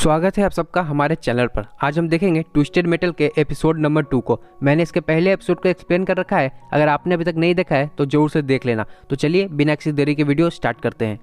स्वागत है आप सबका हमारे चैनल पर। आज हम देखेंगे ट्विस्टेड मेटल के एपिसोड नंबर 2 को। मैंने इसके पहले एपिसोड को एक्सप्लेन कर रखा है, अगर आपने अभी तक नहीं देखा है तो जरूर से देख लेना। तो चलिए बिना किसी देरी के वीडियो स्टार्ट करते हैं।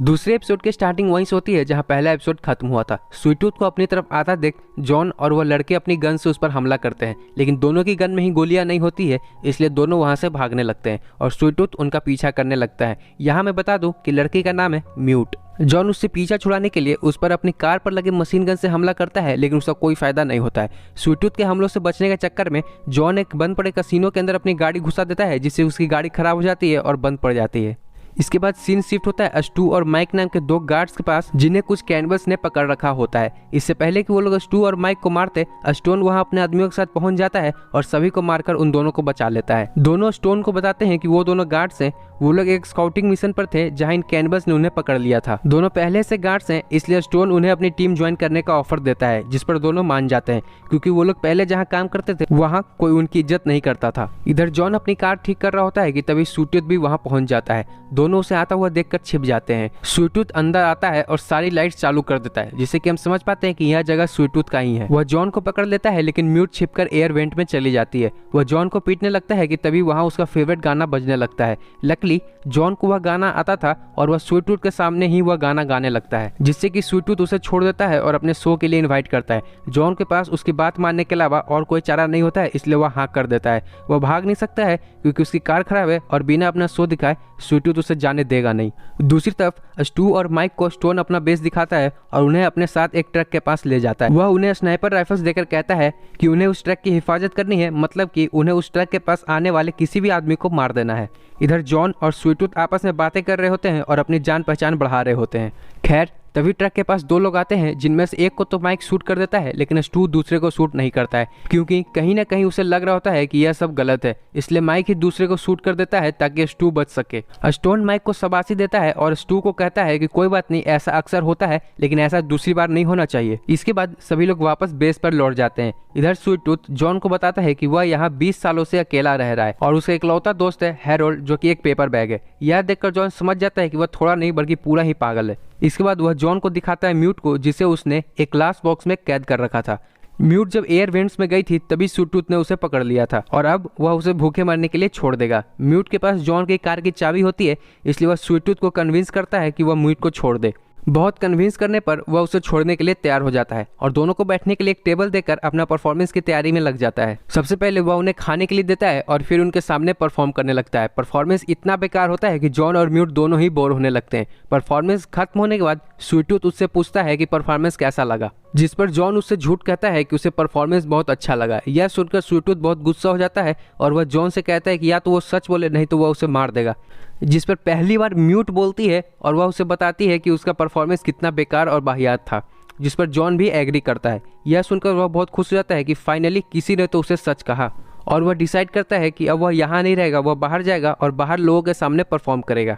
दूसरे एपिसोड की स्टार्टिंग वहीं से होती है जहां पहला एपिसोड खत्म हुआ था। स्वीट टूथ को अपनी तरफ आता देख जॉन और वह लड़के अपनी गन से उस पर हमला करते हैं, लेकिन दोनों की गन में ही गोलियां नहीं होती है, इसलिए दोनों वहां से भागने लगते हैं और स्वीट टूथ उनका पीछा करने लगता है। यहाँ मैं बता दूं कि लड़की का नाम है म्यूट। जॉन उससे पीछा छुड़ाने के लिए उस पर अपनी कार पर लगे मशीन गन से हमला करता है, लेकिन उसका कोई फायदा नहीं होता है। स्वीट टूथ के हमलों से बचने के चक्कर में जॉन एक बंद पड़े कसिनो के अंदर अपनी गाड़ी घुसा देता है, जिससे उसकी गाड़ी खराब हो जाती है और बंद पड़ जाती है। इसके बाद सीन शिफ्ट होता है अस्टू और माइक नाम के दो गार्ड्स के पास, जिन्हें कुछ कैनवस ने पकड़ रखा होता है। इससे पहले कि वो लोग अस्टू और माइक को मारते, स्टोन वहां अपने आदमियों के साथ पहुंच जाता है और सभी को मारकर उन दोनों को बचा लेता है। दोनों स्टोन को बताते हैं कि वो दोनों गार्ड्स हैं, वो लोग एक स्काउटिंग मिशन पर थे जहां इन कैनवस ने उन्हें पकड़ लिया था। दोनों पहले से गार्ड्स हैं, इसलिए स्टोन उन्हें अपनी टीम ज्वाइन करने का ऑफर देता है, जिस पर दोनों मान जाते हैं, क्योंकि वो लोग पहले जहां काम करते थे वहां कोई उनकी इज्जत नहीं करता था। इधर जॉन अपनी कार ठीक कर रहा होता है कि तभी स्वीट टूथ भी वहां पहुंच जाता है। दोनों उसे आता हुआ देखकर छिप जाते हैं। स्वीट टूथ अंदर आता है और सारी लाइट्स चालू कर देता है, जिससे कि हम समझ पाते हैं कि यह जगह स्वीट टूथ का ही है। वह जॉन को पकड़ लेता है, लेकिन म्यूट छिपकर एयर वेंट में चली जाती है। वह जॉन को पीटने लगता है कि तभी वहां उसका फेवरेट गाना बजने लगता है। लकीली जॉन को वह गाना आता था और वह स्वीट टूथ के सामने ही वह गाना गाने लगता है, जिससे कि स्वीट टूथ उसे छोड़ देता है और अपने शो के लिए इनवाइट करता है। जॉन के पास उसकी बात मानने के अलावा और कोई चारा नहीं होता है, इसलिए वह हाँ कर देता है। वह भाग नहीं सकता है क्योंकि उसकी कार खराब है और बिना अपना शो दिखाए स्वीट टूथ उसे जाने देगा नहीं। दूसरी तरफ स्टू और माइक को स्टोन अपना बेस दिखाता है और उन्हें अपने साथ एक ट्रक के पास ले जाता है। वह उन्हें स्नाइपर राइफल्स देकर कहता है कि उन्हें उस ट्रक की हिफाजत करनी है, मतलब कि उन्हें उस ट्रक के पास आने वाले किसी भी आदमी को मार देना है। इधर जॉन और स्वीट टूथ आपस में बातें कर रहे होते हैं और अपनी जान पहचान बढ़ा रहे होते हैं। खैर तभी ट्रक के पास दो लोग आते हैं, जिनमें से एक को तो माइक शूट कर देता है, लेकिन स्टू दूसरे को शूट नहीं करता है, क्योंकि कहीं ना कहीं उसे लग रहा होता है कि यह सब गलत है। इसलिए माइक ही दूसरे को शूट कर देता है ताकि स्टू बच सके। स्टोन माइक को शाबाशी देता है और स्टू को कहता है कि कोई बात नहीं, ऐसा अक्सर होता है, लेकिन ऐसा दूसरी बार नहीं होना चाहिए। इसके बाद सभी लोग वापस बेस पर लौट जाते हैं। इधर स्वीट टूथ जॉन को बताता है कि वह यहाँ 20 सालों से अकेला रह रहा है और उसका इकलौता दोस्त है हैरोल्ड, जो कि एक पेपर बैग है। यह देखकर जॉन समझ जाता है कि वह थोड़ा नहीं बल्कि पूरा ही पागल है। इसके बाद वह जॉन को दिखाता है म्यूट को, जिसे उसने एक ग्लास बॉक्स में कैद कर रखा था। म्यूट जब एयर वेंट्स में गई थी तभी स्वीट टूथ ने उसे पकड़ लिया था और अब वह उसे भूखे मरने के लिए छोड़ देगा। म्यूट के पास जॉन की कार की चाबी होती है, इसलिए वह स्वीट टूथ को कन्विंस करता है कि वह म्यूट को छोड़ दे। बहुत कन्विंस करने पर वह उसे छोड़ने के लिए तैयार हो जाता है और दोनों को बैठने के लिए एक टेबल देकर अपना परफॉर्मेंस की तैयारी में लग जाता है। सबसे पहले वह उन्हें खाने के लिए देता है और फिर उनके सामने परफॉर्म करने लगता है। परफॉर्मेंस इतना बेकार होता है कि जॉन और म्यूट दोनों ही बोर होने लगते हैं। परफॉर्मेंस खत्म होने के बाद स्वीट टूथ उससे पूछता है कि परफॉर्मेंस कैसा लगा, जिस पर जॉन उससे झूठ कहता है कि उसे परफॉर्मेंस बहुत अच्छा लगा। यह सुनकर स्वीट टूथ बहुत गुस्सा हो जाता है और वह जॉन से कहता है कि या तो वो सच बोले, नहीं तो वह उसे मार देगा। जिस पर पहली बार म्यूट बोलती है और वह उसे बताती है कि उसका परफॉर्मेंस कितना बेकार और वाहियात था, जिस पर जॉन भी एग्री करता है। यह सुनकर वह बहुत खुश हो जाता है कि फाइनली किसी ने तो उसे सच कहा और वह डिसाइड करता है कि अब वह यहाँ नहीं रहेगा, वह बाहर जाएगा और बाहर लोगों के सामने परफॉर्म करेगा।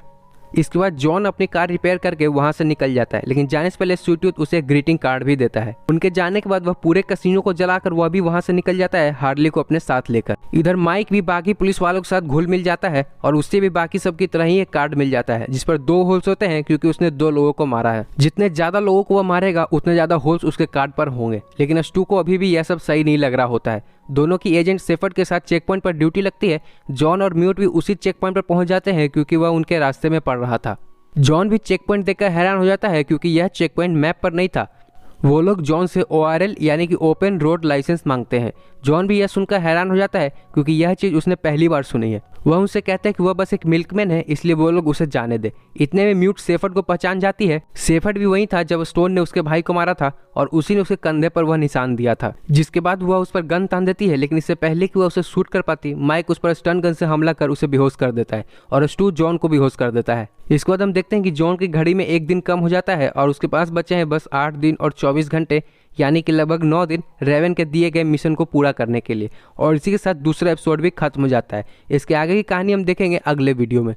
इसके बाद जॉन अपनी कार रिपेयर करके वहां से निकल जाता है, लेकिन जाने से पहले स्वीट टूथ उसे एक ग्रीटिंग कार्ड भी देता है। उनके जाने के बाद वह पूरे कसिनो को जलाकर वह भी वहां से निकल जाता है, हार्ली को अपने साथ लेकर। इधर माइक भी बाकी पुलिस वालों के साथ घुल मिल जाता है और उससे भी बाकी सबकी तरह ही एक कार्ड मिल जाता है, जिस पर 2 होल्स होते हैं, क्योंकि उसने 2 लोगों को मारा है। जितने ज्यादा लोगों को वह मारेगा उतने ज्यादा होल्स उसके कार्ड पर होंगे, लेकिन स्टू को अभी भी यह सब सही नहीं लग रहा होता है। दोनों की एजेंट शेफर्ड के साथ चेक पॉइंट पर ड्यूटी लगती है। जॉन और म्यूट भी उसी चेक पॉइंट पर पहुंच जाते हैं, क्योंकि वह उनके रास्ते में पड़ रहा था। जॉन भी चेक पॉइंट देखकर हैरान हो जाता है, क्योंकि यह चेक पॉइंट मैप पर नहीं था। वो लोग जॉन से ORL यानी कि ओपन रोड लाइसेंस मांगते हैं। जॉन भी यह सुनकर हैरान हो जाता है, क्योंकि यह चीज़ उसने पहली बार सुनी है। वह उनसे कहता है कि वह बस एक मिल्कमैन है, इसलिए वो लोग उसे जाने दे। इतने में म्यूट शेफर्ड को पहचान जाती है। शेफर्ड भी वही था जब स्टोन ने उसके भाई को मारा था और उसी ने उसके कंधे पर वह निशान दिया था, जिसके बाद वह उस पर गन तान देती है, लेकिन इससे पहले कि वह उसे शूट कर पाती, माइक उस पर स्टन गन से हमला कर उसे बेहोश कर देता है और स्टू जॉन को बेहोश कर देता है। इसके बाद हम देखते हैं कि जॉन की घड़ी में 1 दिन कम हो जाता है और उसके पास बचे हैं बस 8 दिन और 24 घंटे, यानी कि लगभग 9 दिन रेवन के दिए गए मिशन को पूरा करने के लिए। और इसी के साथ दूसरा एपिसोड भी खत्म हो जाता है। इसके आगे की कहानी हम देखेंगे अगले वीडियो में।